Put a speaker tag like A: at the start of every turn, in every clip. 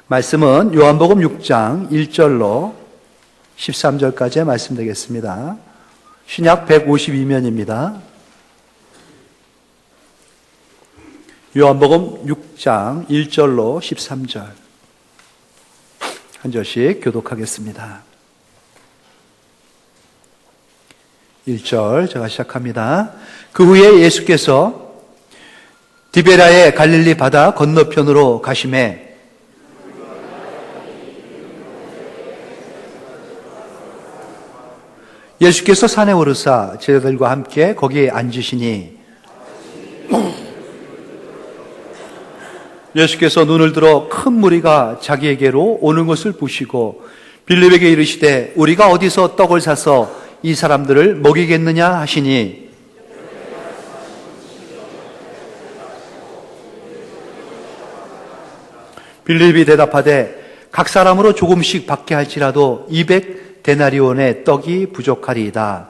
A: 말씀은 요한복음 6장 1절로 13절까지의 말씀 되겠습니다. 신약 152면입니다. 요한복음 6장 1절로 13절 한 절씩 교독하겠습니다. 1절 제가 시작합니다. 그 후에 예수께서 디베라의 갈릴리 바다 건너편으로 가시매 예수께서 산에 오르사 제자들과 함께 거기에 앉으시니 예수께서 눈을 들어 큰 무리가 자기에게로 오는 것을 보시고 빌립에게 이르시되 우리가 어디서 떡을 사서 이 사람들을 먹이겠느냐 하시니 빌립이 대답하되 각 사람으로 조금씩 받게 할지라도 200데나리온의 떡이 부족하리이다.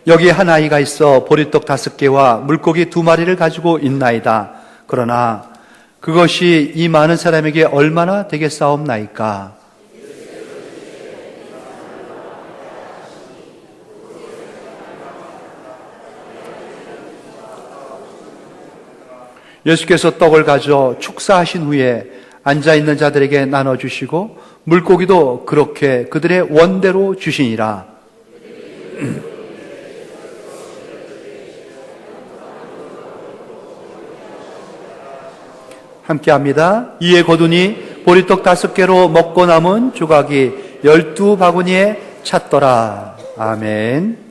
A: 여기 한 아이가 있어 보리떡 5개와 물고기 2마리를 가지고 있나이다. 그러나 그것이 이 많은 사람에게 얼마나 되겠사옵나이까? 예수께서 떡을 가져 축사하신 후에 앉아있는 자들에게 나눠주시고 물고기도 그렇게 그들의 원대로 주시니라. 함께합니다. 이에 거두니 보리떡 5개로 먹고 남은 조각이 12바구니에 찼더라. 아멘.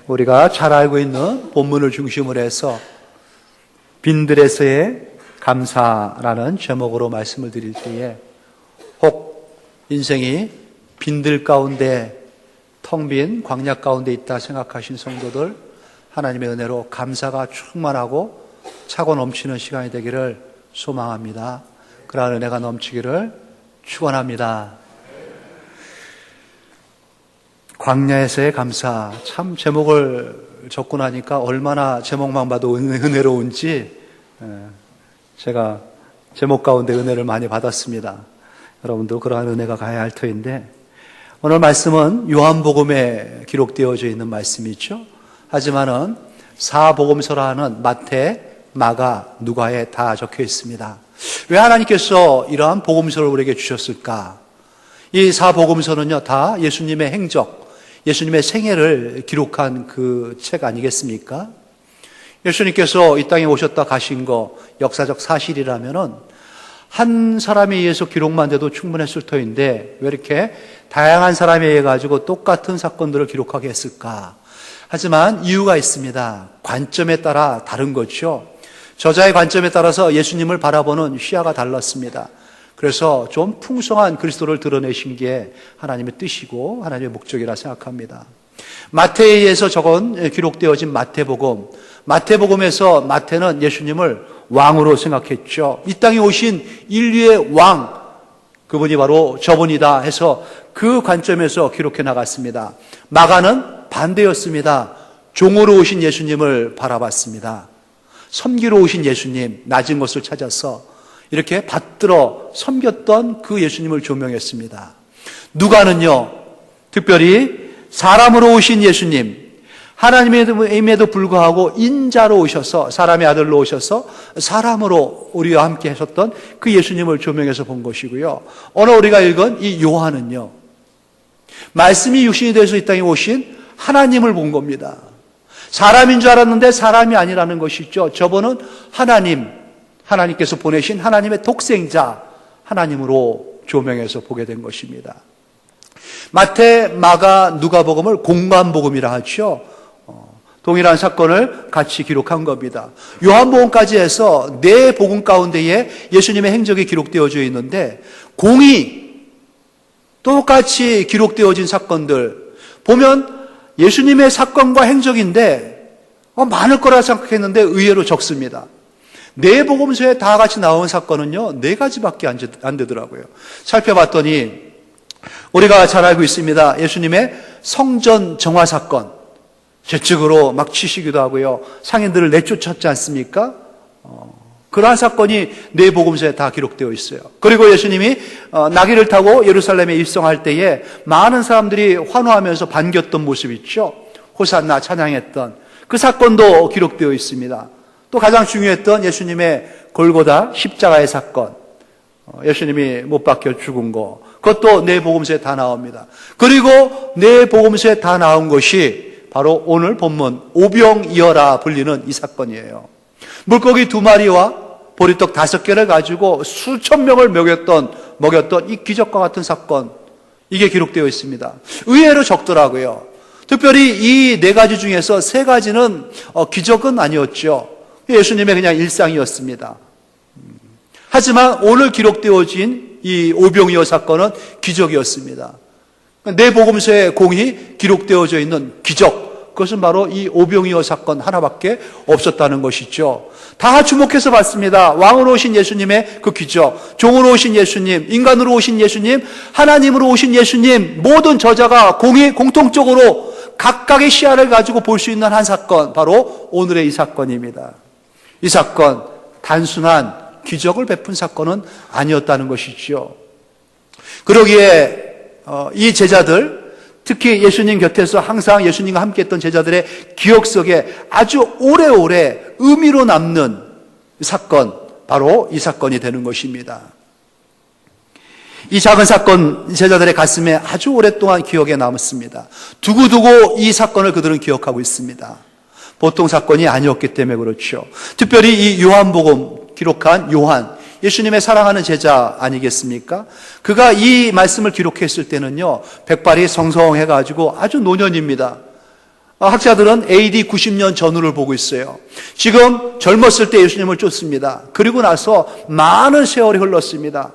A: 우리가 잘 알고 있는 본문을 중심으로 해서 빈들에서의 감사라는 제목으로 말씀을 드릴 때에 혹 인생이 빈들 가운데 텅 빈 광야 가운데 있다 생각하신 성도들, 하나님의 은혜로 감사가 충만하고 차고 넘치는 시간이 되기를 소망합니다. 그러한 은혜가 넘치기를 축원합니다. 광야에서의 감사, 참 제목을 적고 나니까 얼마나 제목만 봐도 은혜로운지 제가 제목 가운데 은혜를 많이 받았습니다. 여러분도 그러한 은혜가 가야 할 터인데 오늘 말씀은 요한복음에 기록되어져 있는 말씀이죠. 하지만은 사복음서라는 마태, 마가, 누가에 다 적혀 있습니다. 왜 하나님께서 이러한 복음서를 우리에게 주셨을까? 이 사복음서는요 다 예수님의 행적, 예수님의 생애를 기록한 그 책 아니겠습니까? 예수님께서 이 땅에 오셨다 가신 거 역사적 사실이라면은 한 사람에 의해서 기록만 돼도 충분했을 터인데 왜 이렇게 다양한 사람에 의해 가지고 똑같은 사건들을 기록하게 했을까? 하지만 이유가 있습니다. 관점에 따라 다른 거죠. 저자의 관점에 따라서 예수님을 바라보는 시야가 달랐습니다. 그래서 좀 풍성한 그리스도를 드러내신 게 하나님의 뜻이고 하나님의 목적이라 생각합니다. 마태에 의해서 기록되어진 마태복음. 마태복음에서 마태는 예수님을 왕으로 생각했죠. 이 땅에 오신 인류의 왕, 그분이 바로 저분이다 해서 그 관점에서 기록해 나갔습니다. 마가는 반대였습니다. 종으로 오신 예수님을 바라봤습니다. 섬기러 오신 예수님, 낮은 것을 찾아서 이렇게 받들어 섬겼던 그 예수님을 조명했습니다. 누가는요, 특별히 사람으로 오신 예수님, 하나님임에도 불구하고 인자로 오셔서 사람의 아들로 오셔서 사람으로 우리와 함께 하셨던 그 예수님을 조명해서 본 것이고요. 오늘 우리가 읽은 이 요한은요, 말씀이 육신이 되어서 이 땅에 오신 하나님을 본 겁니다. 사람인 줄 알았는데 사람이 아니라는 것이죠. 저분은 하나님께서 보내신 하나님의 독생자, 하나님으로 조명해서 보게 된 것입니다. 마태, 마가, 누가복음을 공관복음이라 하죠. 동일한 사건을 같이 기록한 겁니다. 요한복음까지 해서 네 복음 가운데에 예수님의 행적이 기록되어져 있는데 공이 똑같이 기록되어진 사건들 보면 예수님의 사건과 행적인데 많을 거라 생각했는데 의외로 적습니다. 네 복음서에 다 같이 나온 사건은요 4가지밖에 안 되더라고요. 살펴봤더니 우리가 잘 알고 있습니다. 예수님의 성전 정화 사건, 재측으로 막 치시기도 하고요. 상인들을 내쫓았지 않습니까? 그러한 사건이 네 복음서에 다 기록되어 있어요. 그리고 예수님이 나귀를 타고 예루살렘에 입성할 때에 많은 사람들이 환호하면서 반겼던 모습 있죠. 호산나 찬양했던 그 사건도 기록되어 있습니다. 또 가장 중요했던 예수님의 골고다 십자가의 사건, 예수님이 못 박혀 죽은 거, 그것도 네 복음서에 다 나옵니다. 그리고 네 복음서에 다 나온 것이 바로 오늘 본문 오병이어라 불리는 이 사건이에요. 물고기 2마리와 보리떡 5개를 가지고 수천 명을 먹였던 이 기적과 같은 사건, 이게 기록되어 있습니다. 의외로 적더라고요. 특별히 이 4가지 중에서 3가지는 기적은 아니었죠. 예수님의 그냥 일상이었습니다. 하지만 오늘 기록되어진 이 오병이어 사건은 기적이었습니다. 네 복음서의 공이 기록되어져 있는 기적, 그것은 바로 이 오병이어 사건 하나밖에 없었다는 것이죠. 다 주목해서 봤습니다. 왕으로 오신 예수님의 그 기적, 종으로 오신 예수님, 인간으로 오신 예수님, 하나님으로 오신 예수님, 모든 저자가 공통적으로 각각의 시야를 가지고 볼 수 있는 한 사건, 바로 오늘의 이 사건입니다. 이 사건, 단순한 기적을 베푼 사건은 아니었다는 것이죠. 그러기에 이 제자들, 특히 예수님 곁에서 항상 예수님과 함께했던 제자들의 기억 속에 아주 오래오래 의미로 남는 사건, 바로 이 사건이 되는 것입니다. 이 작은 사건 제자들의 가슴에 아주 오랫동안 기억에 남았습니다. 두고두고 이 사건을 그들은 기억하고 있습니다. 보통 사건이 아니었기 때문에 그렇죠. 특별히 이 요한복음 기록한 요한, 예수님의 사랑하는 제자 아니겠습니까? 그가 이 말씀을 기록했을 때는요, 백발이 성성해가지고 아주 노년입니다. 학자들은 AD 90년 전후를 보고 있어요. 지금 젊었을 때 예수님을 쫓습니다. 그리고 나서 많은 세월이 흘렀습니다.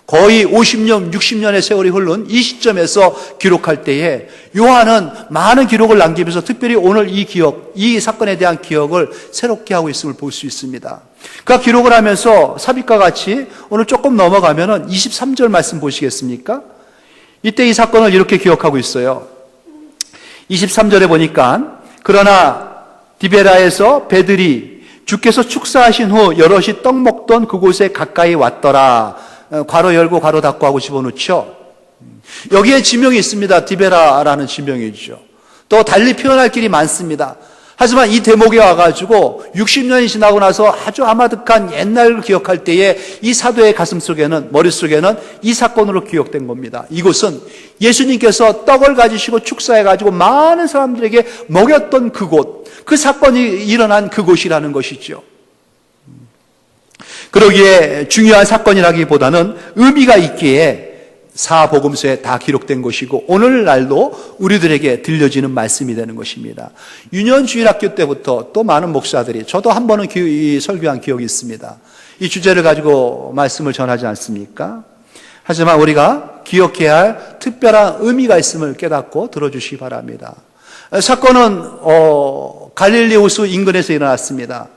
A: 거의 50년, 60년의 세월이 흐른 이 시점에서 기록할 때에 요한은 많은 기록을 남기면서 특별히 오늘 이 기억, 이 사건에 대한 기억을 새롭게 하고 있음을 볼 수 있습니다. 그가 기록을 하면서 삽입과 같이 오늘 조금 넘어가면은 23절 말씀 보시겠습니까? 이때 이 사건을 이렇게 기억하고 있어요. 23절에 보니까 그러나 디베라에서 배들이 주께서 축사하신 후 여럿이 떡 먹던 그곳에 가까이 왔더라. 괄호 열고 괄호 닫고 하고 집어넣죠. 여기에 지명이 있습니다. 디베라라는 지명이죠. 또 달리 표현할 길이 많습니다. 하지만 이 대목에 와가지고 60년이 지나고 나서 아주 아마득한 옛날을 기억할 때에 이 사도의 가슴속에는, 머릿속에는 이 사건으로 기억된 겁니다. 이곳은 예수님께서 떡을 가지시고 축사해가지고 많은 사람들에게 먹였던 그곳, 그 사건이 일어난 그곳이라는 것이죠. 그러기에 중요한 사건이라기보다는 의미가 있기에 사복음서에 다 기록된 것이고 오늘날도 우리들에게 들려지는 말씀이 되는 것입니다. 유년주일학교 때부터 또 많은 목사들이, 저도 한 번은 설교한 기억이 있습니다. 이 주제를 가지고 말씀을 전하지 않습니까? 하지만 우리가 기억해야 할 특별한 의미가 있음을 깨닫고 들어주시기 바랍니다. 사건은 갈릴리 호수 인근에서 일어났습니다.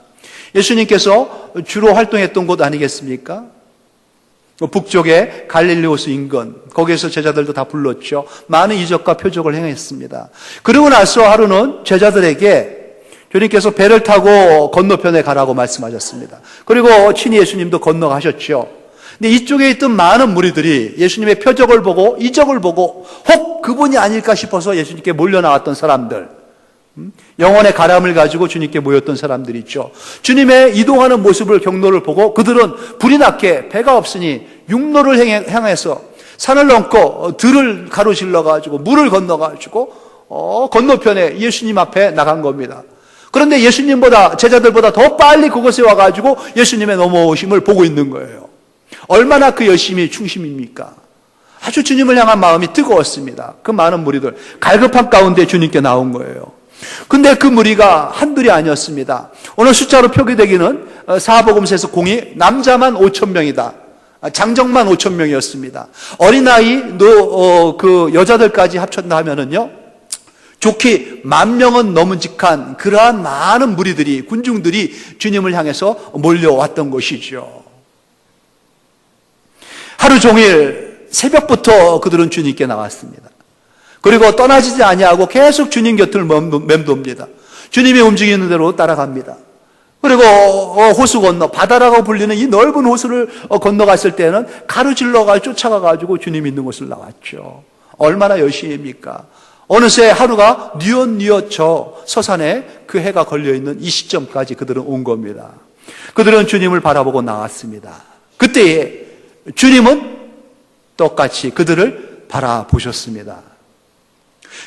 A: 예수님께서 주로 활동했던 곳 아니겠습니까? 북쪽의 갈릴리 호수 인근, 거기에서 제자들도 다 불렀죠. 많은 이적과 표적을 행했습니다. 그리고 나서 하루는 제자들에게 주님께서 배를 타고 건너편에 가라고 말씀하셨습니다. 그리고 친히 예수님도 건너가셨죠. 근데 이쪽에 있던 많은 무리들이 예수님의 표적을 보고 이적을 보고 혹 그분이 아닐까 싶어서 예수님께 몰려 나왔던 사람들, 영혼의 가람을 가지고 주님께 모였던 사람들이 있죠. 주님의 이동하는 모습을, 경로를 보고 그들은 불이 났게 배가 없으니 육로를 향해서 산을 넘고 들을 가로질러 가지고 물을 건너 가지고 건너편에 예수님 앞에 나간 겁니다. 그런데 예수님보다, 제자들보다 더 빨리 그곳에 와 가지고 예수님의 넘어오심을 보고 있는 거예요. 얼마나 그 열심히 충심입니까? 아주 주님을 향한 마음이 뜨거웠습니다. 그 많은 무리들 갈급한 가운데 주님께 나온 거예요. 근데 그 무리가 한둘이 아니었습니다. 오늘 숫자로 표기되기는 사복음서에서 공이 남자만 5,000명이다. 장정만 5,000명이었습니다. 어린아이, 그 여자들까지 합쳤다 하면은요, 좋게 10,000명은 넘은직한 그러한 많은 무리들이, 군중들이 주님을 향해서 몰려왔던 것이죠. 하루 종일 새벽부터 그들은 주님께 나왔습니다. 그리고 떠나지지 아니하고 계속 주님 곁을 맴돕니다. 주님이 움직이는 대로 따라갑니다. 그리고 호수 건너, 바다라고 불리는 이 넓은 호수를 건너갔을 때는 가로질러가 쫓아가가지고 주님 있는 곳을 나왔죠. 얼마나 열심입니까? 어느새 하루가 뉘엿뉘엿 저 서산에 그 해가 걸려있는 이 시점까지 그들은 온 겁니다. 그들은 주님을 바라보고 나왔습니다. 그때에 주님은 똑같이 그들을 바라보셨습니다.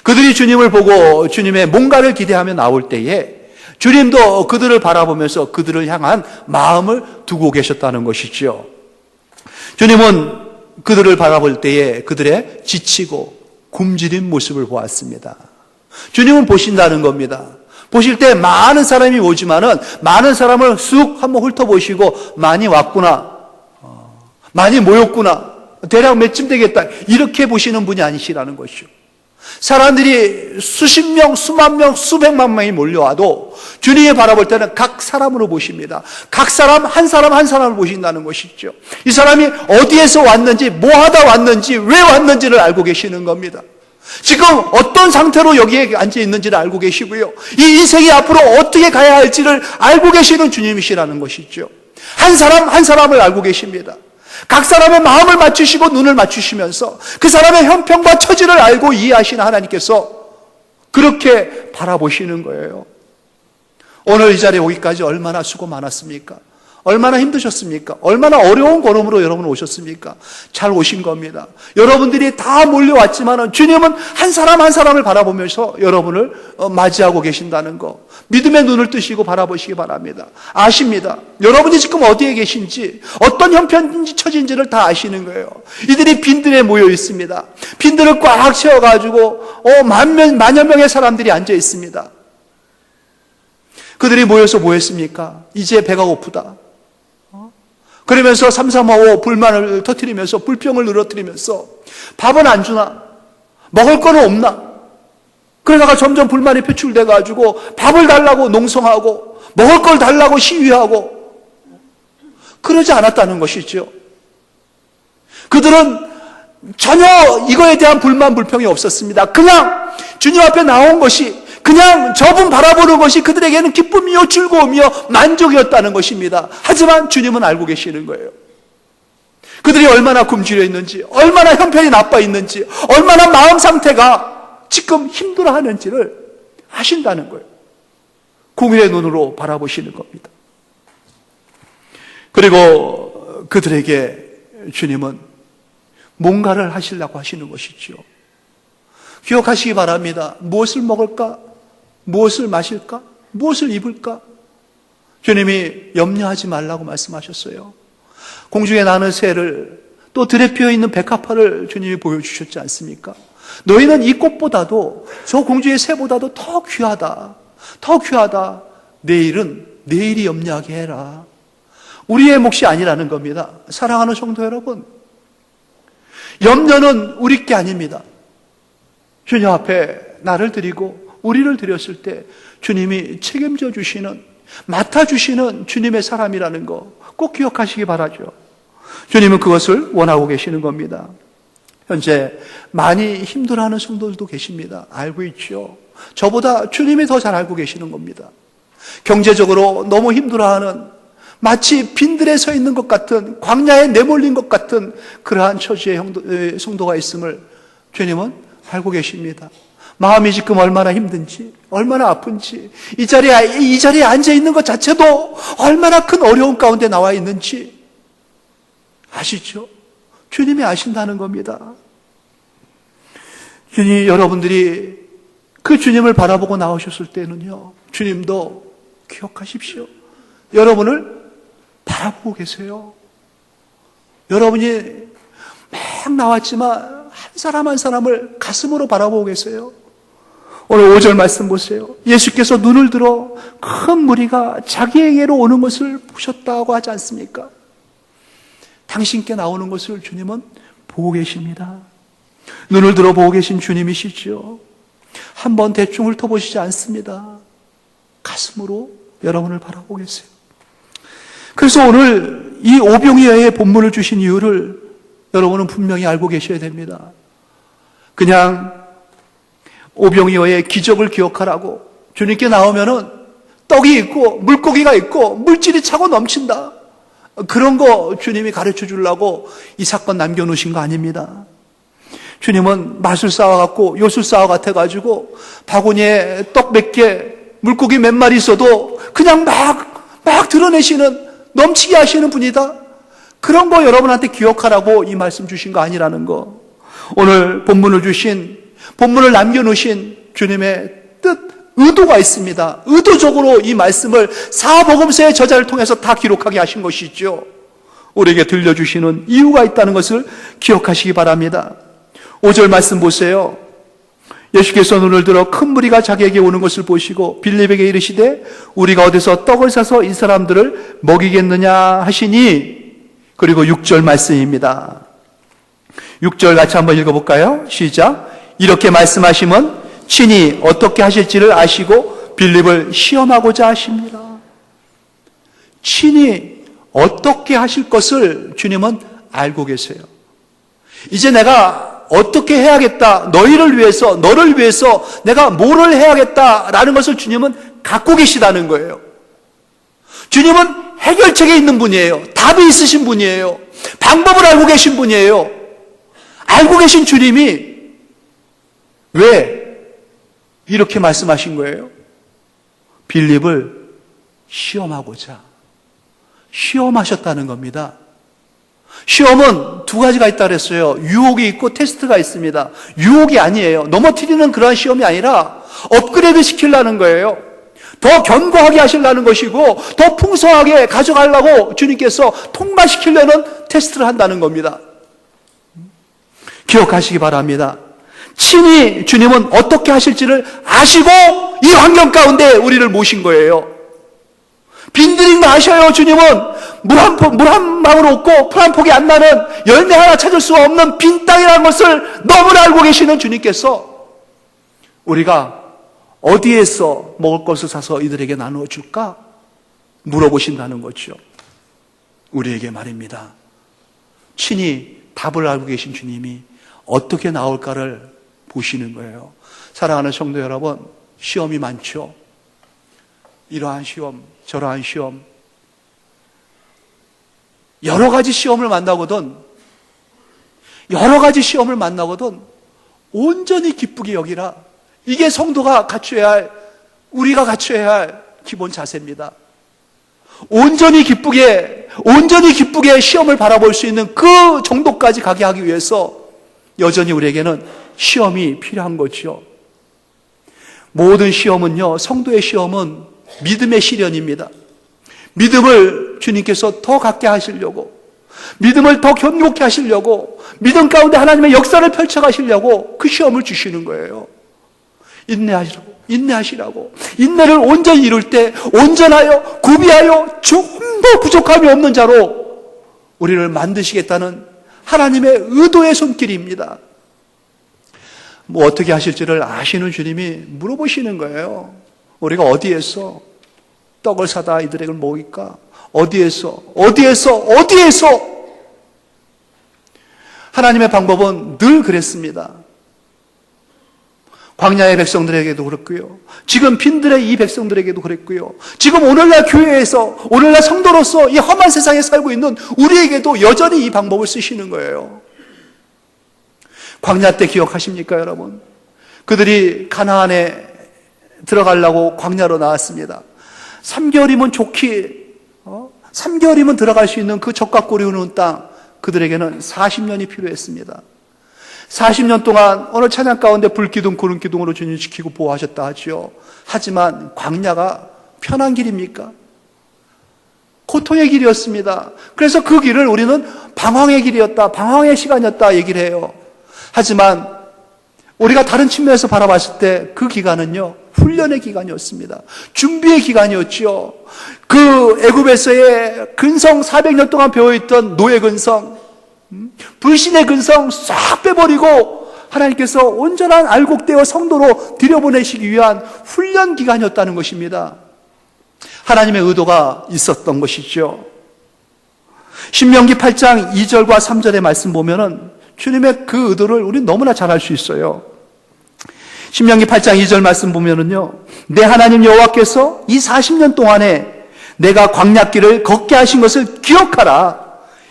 A: 그들이 주님을 보고 주님의 뭔가를 기대하며 나올 때에 주님도 그들을 바라보면서 그들을 향한 마음을 두고 계셨다는 것이죠. 주님은 그들을 바라볼 때에 그들의 지치고 굶주린 모습을 보았습니다. 주님은 보신다는 겁니다. 보실 때 많은 사람이 오지만은 많은 사람을 쑥 한번 훑어보시고 많이 왔구나, 많이 모였구나, 대략 몇쯤 되겠다 이렇게 보시는 분이 아니시라는 것이죠. 사람들이 수십 명, 수만 명, 수백만 명이 몰려와도 주님이 바라볼 때는 각 사람으로 보십니다. 각 사람 한 사람을 보신다는 것이죠. 이 사람이 어디에서 왔는지, 뭐 하다 왔는지, 왜 왔는지를 알고 계시는 겁니다. 지금 어떤 상태로 여기에 앉아 있는지를 알고 계시고요. 이 인생이 앞으로 어떻게 가야 할지를 알고 계시는 주님이시라는 것이죠. 한 사람 한 사람을 알고 계십니다. 각 사람의 마음을 맞추시고 눈을 맞추시면서 그 사람의 형편과 처지를 알고 이해하시는 하나님께서 그렇게 바라보시는 거예요. 오늘 이 자리에 오기까지 얼마나 수고 많았습니까? 얼마나 힘드셨습니까? 얼마나 어려운 걸음으로 여러분 오셨습니까? 잘 오신 겁니다. 여러분들이 다 몰려왔지만 주님은 한 사람 한 사람을 바라보면서 여러분을 맞이하고 계신다는 거, 믿음의 눈을 뜨시고 바라보시기 바랍니다. 아십니다. 여러분이 지금 어디에 계신지, 어떤 형편인지 처진지를 다 아시는 거예요. 이들이 빈들에 모여 있습니다. 빈들을 꽉 채워가지고 만여 명의 사람들이 앉아 있습니다. 그들이 모여서 뭐 했습니까? 이제 배가 고프다. 그러면서 삼삼오오 불만을 터뜨리면서 불평을 늘어뜨리면서 밥은 안 주나? 먹을 거는 없나? 그러다가 점점 불만이 표출돼가지고 밥을 달라고 농성하고 먹을 걸 달라고 시위하고 그러지 않았다는 것이죠. 그들은 전혀 이거에 대한 불만 불평이 없었습니다. 그냥 주님 앞에 나온 것이, 그냥 저분 바라보는 것이 그들에게는 기쁨이요 즐거움이요 만족이었다는 것입니다. 하지만 주님은 알고 계시는 거예요. 그들이 얼마나 굶주려 있는지, 얼마나 형편이 나빠 있는지, 얼마나 마음 상태가 지금 힘들어하는지를 아신다는 거예요. 공의의 눈으로 바라보시는 겁니다. 그리고 그들에게 주님은 뭔가를 하시려고 하시는 것이죠. 기억하시기 바랍니다. 무엇을 먹을까? 무엇을 마실까? 무엇을 입을까? 주님이 염려하지 말라고 말씀하셨어요. 공중에 나는 새를, 또 들에 피어있는 백합화를 주님이 보여주셨지 않습니까? 너희는 이 꽃보다도, 저 공중의 새보다도 더 귀하다. 더 귀하다. 내일이 염려하게 해라. 우리의 몫이 아니라는 겁니다. 사랑하는 성도 여러분, 염려는 우리 게 아닙니다. 주님 앞에 나를 드리고 우리를 드렸을 때 주님이 책임져 주시는, 맡아주시는 주님의 사람이라는 거 꼭 기억하시기 바라죠. 주님은 그것을 원하고 계시는 겁니다. 현재 많이 힘들어하는 성도들도 계십니다. 알고 있죠. 저보다 주님이 더 잘 알고 계시는 겁니다. 경제적으로 너무 힘들어하는, 마치 빈들에 서 있는 것 같은, 광야에 내몰린 것 같은 그러한 처지의 성도가 있음을 주님은 알고 계십니다. 마음이 지금 얼마나 힘든지, 얼마나 아픈지, 이 자리에 앉아 있는 것 자체도 얼마나 큰 어려움 가운데 나와 있는지 아시죠? 주님이 아신다는 겁니다. 여러분들이 그 주님을 바라보고 나오셨을 때는요, 주님도 기억하십시오. 여러분을 바라보고 계세요. 여러분이 막 나왔지만 한 사람 한 사람을 가슴으로 바라보고 계세요. 오늘 5절 말씀 보세요. 예수께서 눈을 들어 큰 무리가 자기에게로 오는 것을 보셨다고 하지 않습니까? 당신께 나오는 것을 주님은 보고 계십니다. 눈을 들어 보고 계신 주님이시죠. 한번 대충 훑어보시지 않습니다. 가슴으로 여러분을 바라보고 계세요. 그래서 오늘 이 오병이어의 본문을 주신 이유를 여러분은 분명히 알고 계셔야 됩니다. 그냥 오병이어의 기적을 기억하라고 주님께 나오면은 떡이 있고 물고기가 있고 물질이 차고 넘친다. 그런 거 주님이 가르쳐 주려고 이 사건 남겨놓으신 거 아닙니다. 주님은 마술사와 같고 요술사와 같아가지고 바구니에 떡 몇 개, 물고기 몇 마리 있어도 그냥 막 드러내시는, 넘치게 하시는 분이다. 그런 거 여러분한테 기억하라고 이 말씀 주신 거 아니라는 거. 오늘 본문을 남겨놓으신 주님의 뜻, 의도가 있습니다. 의도적으로 이 말씀을 사복음서의 저자를 통해서 다 기록하게 하신 것이죠. 우리에게 들려주시는 이유가 있다는 것을 기억하시기 바랍니다. 5절 말씀 보세요. 예수께서 눈을 들어 큰 무리가 자기에게 오는 것을 보시고 빌립에게 이르시되 우리가 어디서 떡을 사서 이 사람들을 먹이겠느냐 하시니, 그리고 6절 말씀입니다. 6절 같이 한번 읽어볼까요? 시작. 이렇게 말씀하시면 친히 어떻게 하실지를 아시고 빌립을 시험하고자 하십니다. 친히 어떻게 하실 것을 주님은 알고 계세요. 이제 내가 어떻게 해야겠다, 너를 위해서 내가 뭐를 해야겠다라는 것을 주님은 갖고 계시다는 거예요. 주님은 해결책에 있는 분이에요. 답이 있으신 분이에요. 방법을 알고 계신 분이에요. 알고 계신 주님이 왜 이렇게 말씀하신 거예요? 빌립을 시험하고자 시험하셨다는 겁니다. 시험은 두 가지가 있다 그랬어요. 유혹이 있고 테스트가 있습니다. 유혹이 아니에요. 넘어뜨리는 그러한 시험이 아니라 업그레이드 시키려는 거예요. 더 견고하게 하시려는 것이고 더 풍성하게 가져가려고 주님께서 통과시키려는 테스트를 한다는 겁니다. 기억하시기 바랍니다. 친히 주님은 어떻게 하실지를 아시고 이 환경 가운데 우리를 모신 거예요. 빈들인 거 아셔요. 주님은 물 한 방울 없고 풀 한 폭이 안 나는, 열매 하나 찾을 수 없는 빈 땅이라는 것을 너무나 알고 계시는 주님께서 우리가 어디에서 먹을 것을 사서 이들에게 나누어 줄까 물어보신다는 거죠. 우리에게 말입니다. 친히 답을 알고 계신 주님이 어떻게 나올까를 보시는 거예요. 사랑하는 성도 여러분, 시험이 많죠. 이러한 시험, 저러한 시험, 여러 가지 시험을 만나거든 온전히 기쁘게 여기라. 이게 성도가 갖춰야 할, 우리가 갖춰야 할 기본 자세입니다. 온전히 기쁘게 시험을 바라볼 수 있는 그 정도까지 가게 하기 위해서 여전히 우리에게는 시험이 필요한 거죠. 모든 시험은요, 성도의 시험은 믿음의 시련입니다. 믿음을 주님께서 더 갖게 하시려고, 믿음을 더 견고케 하시려고, 믿음 가운데 하나님의 역사를 펼쳐가시려고 그 시험을 주시는 거예요. 인내하시라고. 인내를 온전히 이룰 때 온전하여 구비하여 조금도 부족함이 없는 자로 우리를 만드시겠다는 하나님의 의도의 손길입니다. 뭐 어떻게 하실지를 아시는 주님이 물어보시는 거예요. 우리가 어디에서 떡을 사다 이들에게 먹일까? 어디에서? 하나님의 방법은 늘 그랬습니다. 광야의 백성들에게도 그랬고요. 지금 빈들의 이 백성들에게도 그랬고요. 지금 오늘날 교회에서, 오늘날 성도로서 이 험한 세상에 살고 있는 우리에게도 여전히 이 방법을 쓰시는 거예요. 광야 때 기억하십니까, 여러분? 그들이 가나안에 들어가려고 광야로 나왔습니다. 3개월이면 좋기, 3개월이면 들어갈 수 있는 그 젖과 꿀이 흐르는 땅, 그들에게는 40년이 필요했습니다. 40년 동안 어느 찬양 가운데 불기둥 구름기둥으로 주님 지키고 보호하셨다 하지요. 하지만 광야가 편한 길입니까? 고통의 길이었습니다. 그래서 그 길을 우리는 방황의 길이었다, 방황의 시간이었다 얘기를 해요. 하지만 우리가 다른 측면에서 바라봤을 때 그 기간은요, 훈련의 기간이었습니다. 준비의 기간이었죠. 그 애굽에서의 근성, 400년 동안 배워있던 노예 근성, 불신의 근성 싹 빼버리고 하나님께서 온전한 알곡되어 성도로 들여보내시기 위한 훈련 기간이었다는 것입니다. 하나님의 의도가 있었던 것이죠. 신명기 8장 2절과 3절의 말씀 보면은 주님의 그 의도를 우리는 너무나 잘 알 수 있어요. 신명기 8장 2절 말씀 보면은요, 내 하나님 여호와께서 이 40년 동안에 내가 광야길을 걷게 하신 것을 기억하라.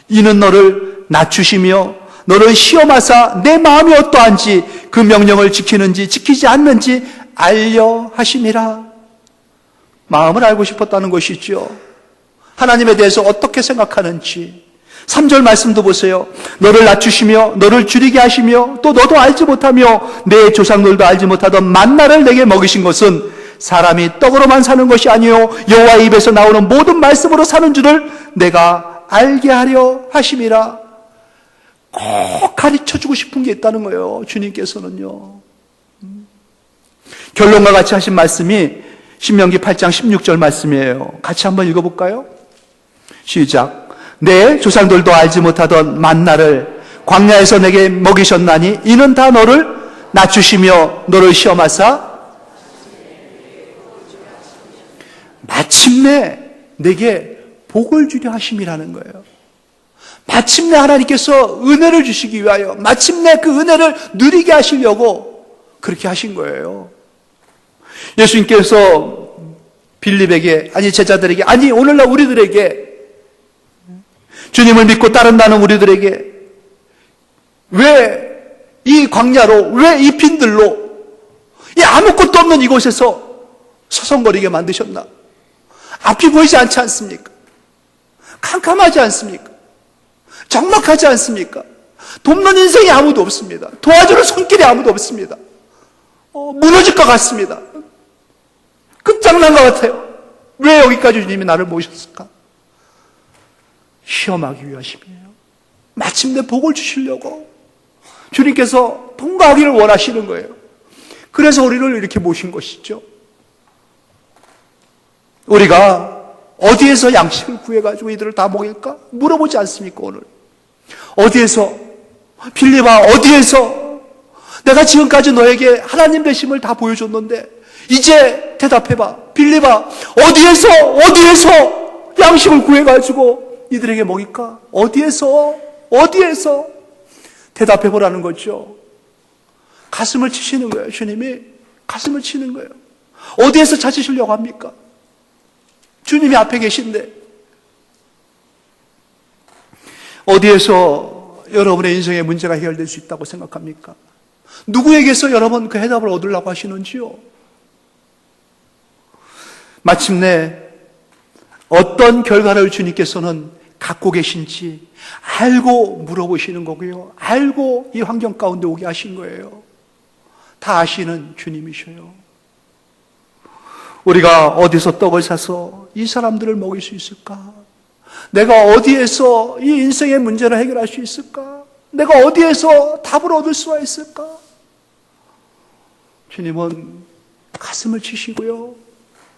A: 이는 너를 낮추시며 너를 시험하사 내 마음이 어떠한지 그 명령을 지키는지 지키지 않는지 알려 하심이라. 마음을 알고 싶었다는 것이죠. 하나님에 대해서 어떻게 생각하는지. 3절 말씀도 보세요. 너를 낮추시며 너를 줄이게 하시며 또 너도 알지 못하며 내 조상들도 알지 못하던 만나를 내게 먹이신 것은 사람이 떡으로만 사는 것이 아니요 여호와의 입에서 나오는 모든 말씀으로 사는 줄을 내가 알게 하려 하심이라. 꼭 가르쳐주고 싶은 게 있다는 거예요. 주님께서는요. 결론과 같이 하신 말씀이 신명기 8장 16절 말씀이에요. 같이 한번 읽어볼까요? 시작. 내 조상들도 알지 못하던 만나를 광야에서 내게 먹이셨나니 이는 다 너를 낮추시며 너를 시험하사 마침내 내게 복을 주려 하심이라는 거예요. 마침내 하나님께서 은혜를 주시기 위하여 마침내 그 은혜를 누리게 하시려고 그렇게 하신 거예요. 예수님께서 빌립에게, 아니 제자들에게, 아니 오늘날 우리들에게, 주님을 믿고 따른다는 우리들에게 왜 이 광야로, 왜 이 빈들로, 이 아무것도 없는 이곳에서 서성거리게 만드셨나? 앞이 보이지 않지 않습니까? 캄캄하지 않습니까? 적막하지 않습니까? 돕는 인생이 아무도 없습니다. 도와주는 손길이 아무도 없습니다. 무너질 것 같습니다. 끝장난 것 같아요. 왜 여기까지 주님이 나를 모셨을까? 시험하기 위하심이에요. 마침내 복을 주시려고 주님께서 통과하기를 원하시는 거예요. 그래서 우리를 이렇게 모신 것이죠. 우리가 어디에서 양식을 구해가지고 이들을 다 먹일까? 물어보지 않습니까, 오늘? 어디에서? 빌립아, 어디에서? 내가 지금까지 너에게 하나님 되심을 다 보여줬는데 이제 대답해봐. 빌립아, 어디에서 양식을 구해가지고 이들에게 먹일까? 어디에서? 대답해보라는 거죠. 가슴을 치시는 거예요. 주님이 가슴을 치는 거예요. 어디에서 찾으시려고 합니까? 주님이 앞에 계신데 어디에서 여러분의 인생의 문제가 해결될 수 있다고 생각합니까? 누구에게서 여러분 그 해답을 얻으려고 하시는지요? 마침내 어떤 결과를 주님께서는 갖고 계신지 알고 물어보시는 거고요. 알고 이 환경 가운데 오게 하신 거예요. 다 아시는 주님이셔요. 우리가 어디서 떡을 사서 이 사람들을 먹일 수 있을까? 내가 어디에서 이 인생의 문제를 해결할 수 있을까? 내가 어디에서 답을 얻을 수가 있을까? 주님은 가슴을 치시고요.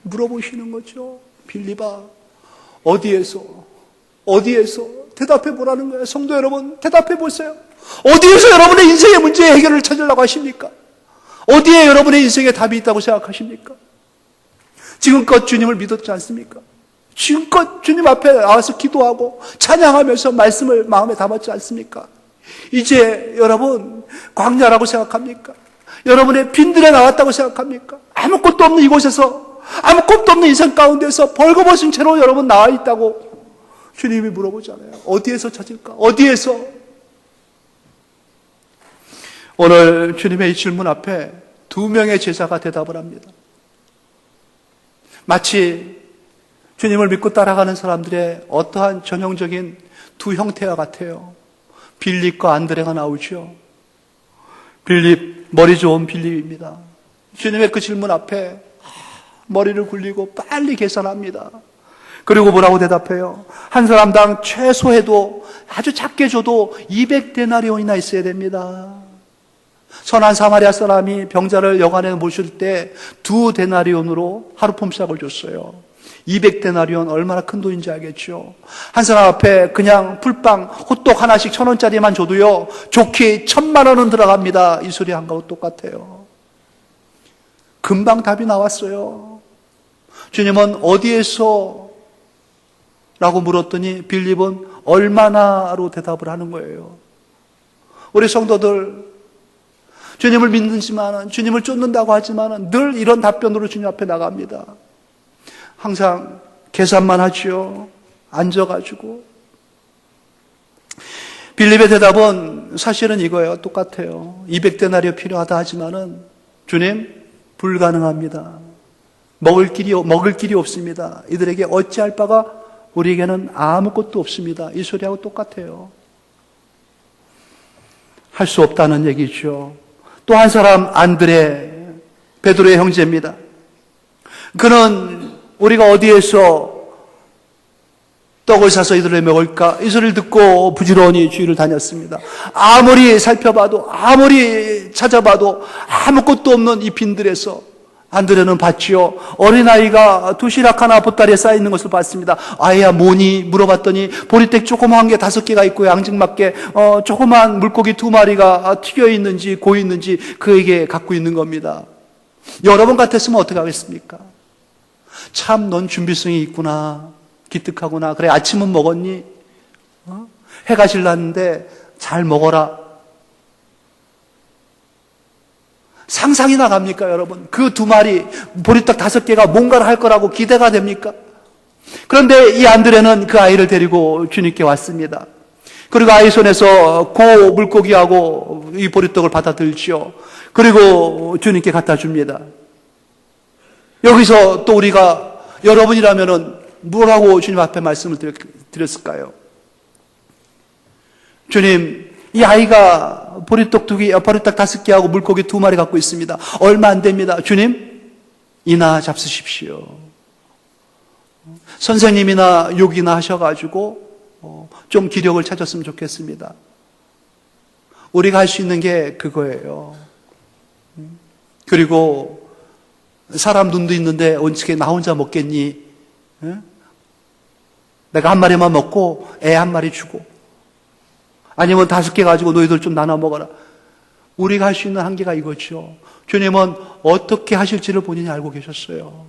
A: 물어보시는 거죠. 빌립아, 어디에서 대답해 보라는 거예요. 성도 여러분, 대답해 보세요. 어디에서 여러분의 인생의 문제의 해결을 찾으려고 하십니까? 어디에 여러분의 인생에 답이 있다고 생각하십니까? 지금껏 주님을 믿었지 않습니까? 지금껏 주님 앞에 나와서 기도하고 찬양하면서 말씀을 마음에 담았지 않습니까? 이제 여러분 광야라고 생각합니까? 여러분의 빈들에 나왔다고 생각합니까? 아무것도 없는 이곳에서, 아무것도 없는 인생 가운데서 벌거벗은 채로 여러분 나와 있다고 주님이 물어보잖아요. 어디에서 찾을까? 어디에서? 오늘 주님의 이 질문 앞에 2명의 제자가 대답을 합니다. 마치 주님을 믿고 따라가는 사람들의 어떠한 전형적인 두 형태와 같아요. 빌립과 안드레가 나오죠. 빌립, 머리 좋은 빌립입니다. 주님의 그 질문 앞에 머리를 굴리고 빨리 계산합니다. 그리고 뭐라고 대답해요? 한 사람당 최소해도 아주 작게 줘도 200데나리온이나 있어야 됩니다. 선한 사마리아 사람이 병자를 여관에 모실 때 2데나리온으로 하루 품삯을 줬어요. 200데나리온 얼마나 큰 돈인지 알겠죠? 한 사람 앞에 그냥 풀빵, 호떡 하나씩 1,000원짜리만 줘도요, 좋게 1,000만 원은 들어갑니다. 이 소리 한 거하고 똑같아요. 금방 답이 나왔어요. 주님은 어디에서? 라고 물었더니 빌립은 얼마나로 대답을 하는 거예요. 우리 성도들, 주님을 믿는지만은, 주님을 쫓는다고 하지만은 늘 이런 답변으로 주님 앞에 나갑니다. 항상 계산만 하지요. 앉아가지고. 빌립의 대답은 사실은 이거예요. 똑같아요. 200데나리오 필요하다 하지만은 주님 불가능합니다. 먹을 길이 없습니다. 이들에게 어찌할 바가 우리에게는 아무것도 없습니다. 이 소리하고 똑같아요. 할 수 없다는 얘기죠. 또 한 사람 안드레, 베드로의 형제입니다. 그는 우리가 어디에서 떡을 사서 이들을 먹을까? 이 소리를 듣고 부지런히 주위를 다녔습니다. 아무리 살펴봐도, 아무리 찾아봐도 아무것도 없는 이 빈들에서 안드레는 봤지요. 어린아이가 도시락 하나 보따리에 쌓여있는 것을 봤습니다. 아이야 뭐니? 물어봤더니 보리떡 조그마한 게 5개가 있고 앙증맞게 조그마한 물고기 2마리가 튀겨있는지 고있는지 그에게 갖고 있는 겁니다. 여러분 같았으면 어떻게 하겠습니까? 참 넌 준비성이 있구나. 기특하구나. 그래 아침은 먹었니? 해가 질렀는데 잘 먹어라. 상상이 나갑니까, 여러분? 그 2마리, 보리떡 5개가 뭔가를 할 거라고 기대가 됩니까? 그런데 이 안드레는 그 아이를 데리고 주님께 왔습니다. 그리고 아이 손에서 고 물고기하고 이 보리떡을 받아들지요. 그리고 주님께 갖다 줍니다. 여기서 또 우리가 여러분이라면은 뭐라고 주님 앞에 말씀을 드렸을까요? 주님, 이 아이가 보리떡 5개하고 물고기 2마리 갖고 있습니다. 얼마 안 됩니다. 주님, 이나 잡수십시오. 선생님이나 욕이나 하셔가지고 좀 기력을 찾았으면 좋겠습니다. 우리가 할 수 있는 게 그거예요. 그리고 사람 눈도 있는데 어떻게 나 혼자 먹겠니? 내가 1마리만 먹고 애 1마리 주고 아니면 5개 가지고 너희들 좀 나눠 먹어라. 우리가 할 수 있는 한계가 이거죠. 주님은 어떻게 하실지를 본인이 알고 계셨어요.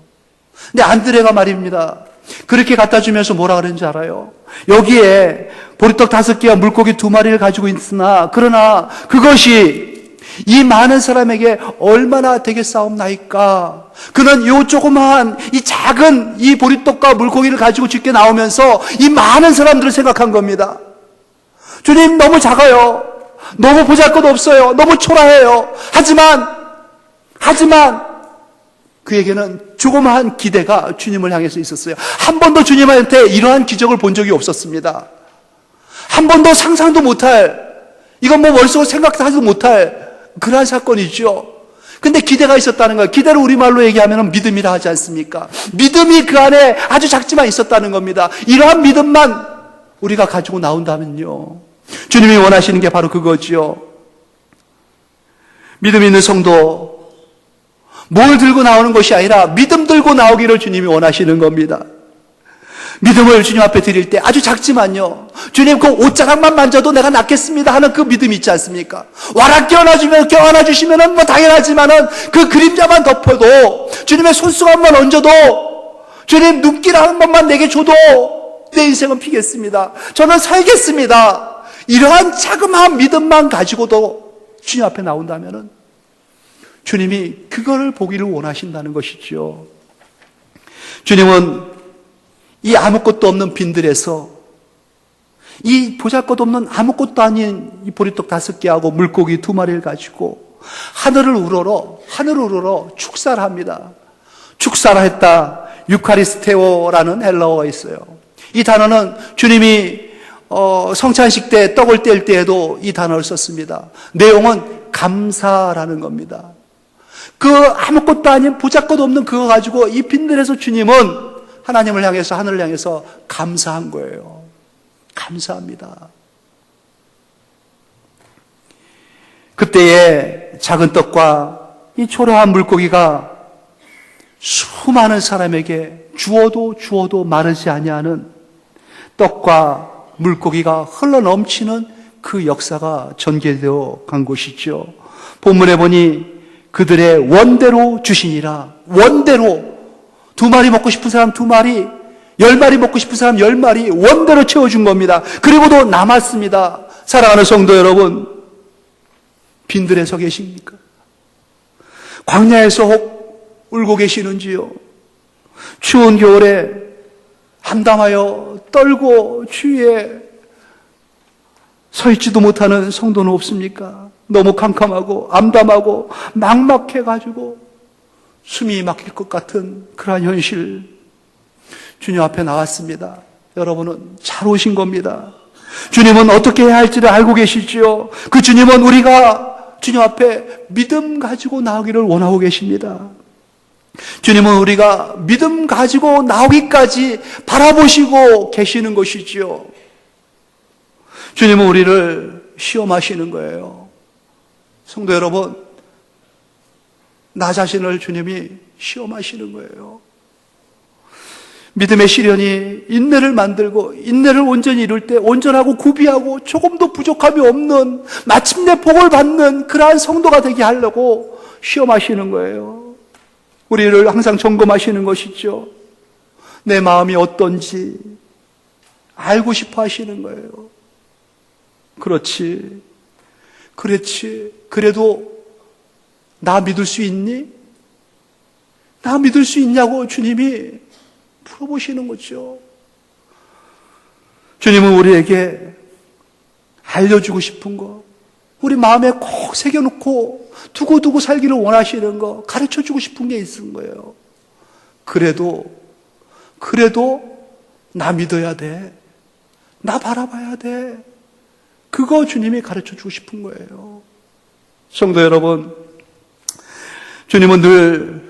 A: 근데 안드레가 말입니다. 그렇게 갖다 주면서 뭐라 그랬는지 알아요? 여기에 보리떡 5개와 물고기 2마리를 가지고 있으나 그러나 그것이 이 많은 사람에게 얼마나 되겠사옵나이까. 그는 요 조그마한 이 작은 이 보리떡과 물고기를 가지고 집게 나오면서 이 많은 사람들을 생각한 겁니다. 주님 너무 작아요. 너무 보잘것없어요. 너무 초라해요. 하지만 그에게는 조그마한 기대가 주님을 향해서 있었어요. 한 번도 주님한테 이러한 기적을 본 적이 없었습니다. 한 번도 상상도 못할, 이건 뭐 머릿속으로 생각하지도 못할 그러한 사건이죠. 근데 기대가 있었다는 거예요. 기대를 우리말로 얘기하면 믿음이라 하지 않습니까? 믿음이 그 안에 아주 작지만 있었다는 겁니다. 이러한 믿음만 우리가 가지고 나온다면요, 주님이 원하시는 게 바로 그거지요. 믿음 있는 성도, 뭘 들고 나오는 것이 아니라 믿음 들고 나오기를 주님이 원하시는 겁니다. 믿음을 주님 앞에 드릴 때 아주 작지만요, 주님 그 옷자락만 만져도 내가 낫겠습니다 하는 그 믿음이 있지 않습니까? 와라 껴안아주시면 뭐 당연하지만은 그 그림자만 덮어도, 주님의 손수건만 얹어도, 주님 눈길 한 번만 내게 줘도 내 인생은 피겠습니다. 저는 살겠습니다. 이러한 자그마한 믿음만 가지고도 주님 앞에 나온다면은 주님이 그거를 보기를 원하신다는 것이죠. 주님은 이 아무것도 없는 빈들에서 이 보잘것없는 아무것도 아닌 이 보리떡 5개하고 물고기 2마리를 가지고 하늘을 우러러 축사를 합니다. 축사를 했다. 유카리스테오라는 헬라어가 있어요. 이 단어는 주님이 성찬식 때 떡을 뗄 때에도 이 단어를 썼습니다. 내용은 감사라는 겁니다. 그 아무것도 아닌 보잘것 없는 그거 가지고 이 빈들에서 주님은 하나님을 향해서, 하늘을 향해서 감사한 거예요. 감사합니다. 그때의 작은 떡과 이 초라한 물고기가 수많은 사람에게 주어도 마르지 아니하는 떡과 물고기가 흘러넘치는 그 역사가 전개되어 간 것이죠. 본문에 보니 그들의 원대로 주시니라. 원대로 2마리 먹고 싶은 사람 2마리, 10마리 먹고 싶은 사람 10마리 원대로 채워준 겁니다. 그리고도 남았습니다. 사랑하는 성도 여러분, 빈들에 서 계십니까? 광야에서 혹 울고 계시는지요? 추운 겨울에 암담하여 떨고 추위에 서 있지도 못하는 성도는 없습니까? 너무 캄캄하고 암담하고 막막해가지고 숨이 막힐 것 같은 그러한 현실. 주님 앞에 나왔습니다. 여러분은 잘 오신 겁니다. 주님은 어떻게 해야 할지를 알고 계시지요. 그 주님은 우리가 주님 앞에 믿음 가지고 나오기를 원하고 계십니다. 주님은 우리가 믿음 가지고 나오기까지 바라보시고 계시는 것이지요. 주님은 우리를 시험하시는 거예요. 성도 여러분, 나 자신을 주님이 시험하시는 거예요. 믿음의 시련이 인내를 만들고 인내를 온전히 이룰 때 온전하고 구비하고 조금도 부족함이 없는 마침내 복을 받는 그러한 성도가 되게 하려고 시험하시는 거예요. 우리를 항상 점검하시는 것이죠. 내 마음이 어떤지 알고 싶어 하시는 거예요. 그렇지. 그래도 나 믿을 수 있니? 나 믿을 수 있냐고 주님이 물어보시는 거죠. 주님은 우리에게 알려주고 싶은 거, 우리 마음에 꼭 새겨놓고 두고두고 살기를 원하시는 거, 가르쳐주고 싶은 게 있는 거예요. 그래도 나 믿어야 돼. 나 바라봐야 돼. 그거 주님이 가르쳐주고 싶은 거예요. 성도 여러분, 주님은 늘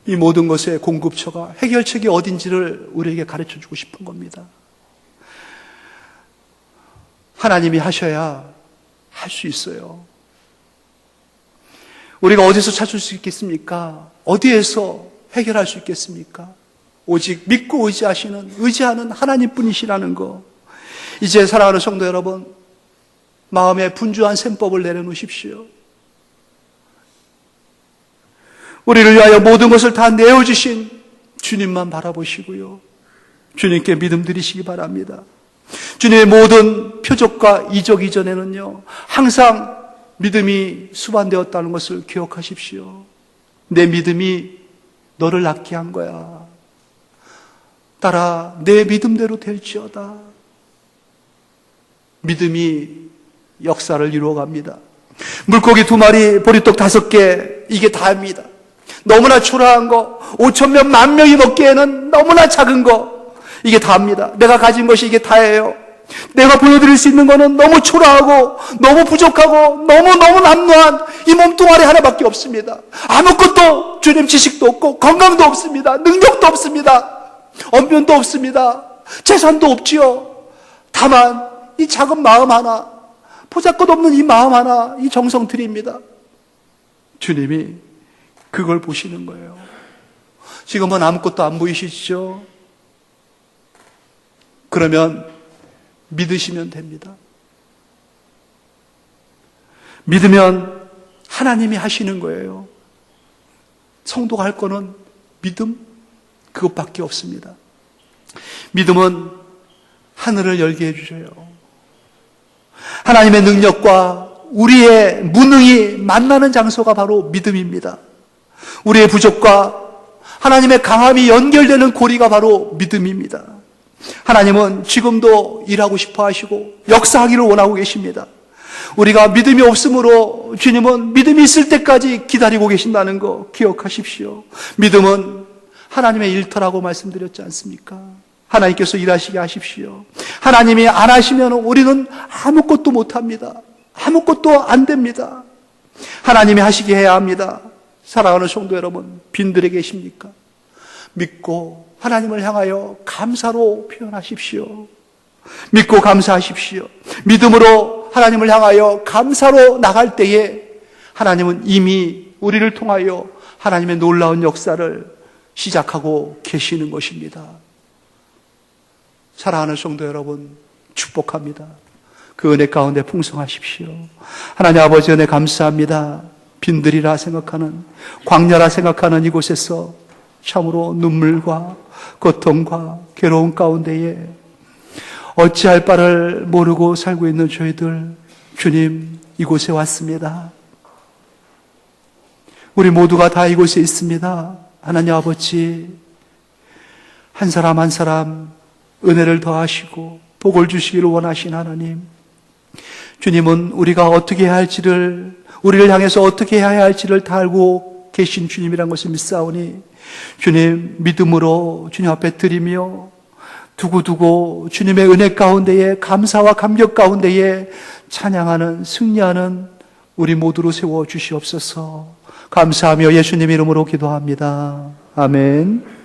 A: 이 모든 것의 공급처가 해결책이 어딘지를 우리에게 가르쳐주고 싶은 겁니다. 하나님이 하셔야 할 수 있어요. 우리가 어디서 찾을 수 있겠습니까? 어디에서 해결할 수 있겠습니까? 오직 믿고 의지하는 하나님뿐이시라는 거. 이제 사랑하는 성도 여러분, 마음에 분주한 셈법을 내려놓으십시오. 우리를 위하여 모든 것을 다 내어주신 주님만 바라보시고요. 주님께 믿음 드리시기 바랍니다. 주님의 모든 표적과 이적 이전에는요, 항상 믿음이 수반되었다는 것을 기억하십시오. 내 믿음이 너를 낫게 한 거야. 따라 내 믿음대로 될지어다. 믿음이 역사를 이루어갑니다. 물고기 2마리, 보리떡 5개, 이게 다입니다. 너무나 초라한 거, 5,000명, 10,000명이 먹기에는 너무나 작은 거, 이게 다입니다. 내가 가진 것이 이게 다예요. 내가 보여드릴 수 있는 거는 너무 초라하고 너무 부족하고 너무너무 남루한 이 몸뚱아리 하나밖에 없습니다. 아무것도 주님 지식도 없고 건강도 없습니다. 능력도 없습니다. 언변도 없습니다. 재산도 없지요. 다만 이 작은 마음 하나, 보잘것없는 이 마음 하나, 이 정성 드립니다. 주님이 그걸 보시는 거예요. 지금은 아무것도 안 보이시죠? 그러면 믿으시면 됩니다. 믿으면 하나님이 하시는 거예요. 성도가 할 거는 믿음? 그것밖에 없습니다. 믿음은 하늘을 열게 해주셔요. 하나님의 능력과 우리의 무능이 만나는 장소가 바로 믿음입니다. 우리의 부족과 하나님의 강함이 연결되는 고리가 바로 믿음입니다. 하나님은 지금도 일하고 싶어 하시고 역사하기를 원하고 계십니다. 우리가 믿음이 없으므로 주님은 믿음이 있을 때까지 기다리고 계신다는 거 기억하십시오. 믿음은 하나님의 일터라고 말씀드렸지 않습니까? 하나님께서 일하시게 하십시오. 하나님이 안 하시면 우리는 아무것도 못합니다. 아무것도 안 됩니다. 하나님이 하시게 해야 합니다. 사랑하는 성도 여러분, 빈들에 계십니까? 믿고 하나님을 향하여 감사로 표현하십시오. 믿고 감사하십시오. 믿음으로 하나님을 향하여 감사로 나갈 때에 하나님은 이미 우리를 통하여 하나님의 놀라운 역사를 시작하고 계시는 것입니다. 사랑하는 성도 여러분, 축복합니다. 그 은혜 가운데 풍성하십시오. 하나님 아버지 은혜 감사합니다. 빈들이라 생각하는, 광야라 생각하는 이곳에서 참으로 눈물과 고통과 괴로움 가운데에 어찌할 바를 모르고 살고 있는 저희들, 주님 이곳에 왔습니다. 우리 모두가 다 이곳에 있습니다. 하나님 아버지, 한 사람 한 사람 은혜를 더하시고 복을 주시기를 원하신 하나님, 주님은 우리가 어떻게 해야 할지를, 우리를 향해서 어떻게 해야 할지를 다 알고 계신 주님이란 것을 믿사오니 주님 믿음으로 주님 앞에 드리며 두고두고 주님의 은혜 가운데에 감사와 감격 가운데에 찬양하는, 승리하는 우리 모두로 세워 주시옵소서. 감사하며 예수님 이름으로 기도합니다. 아멘.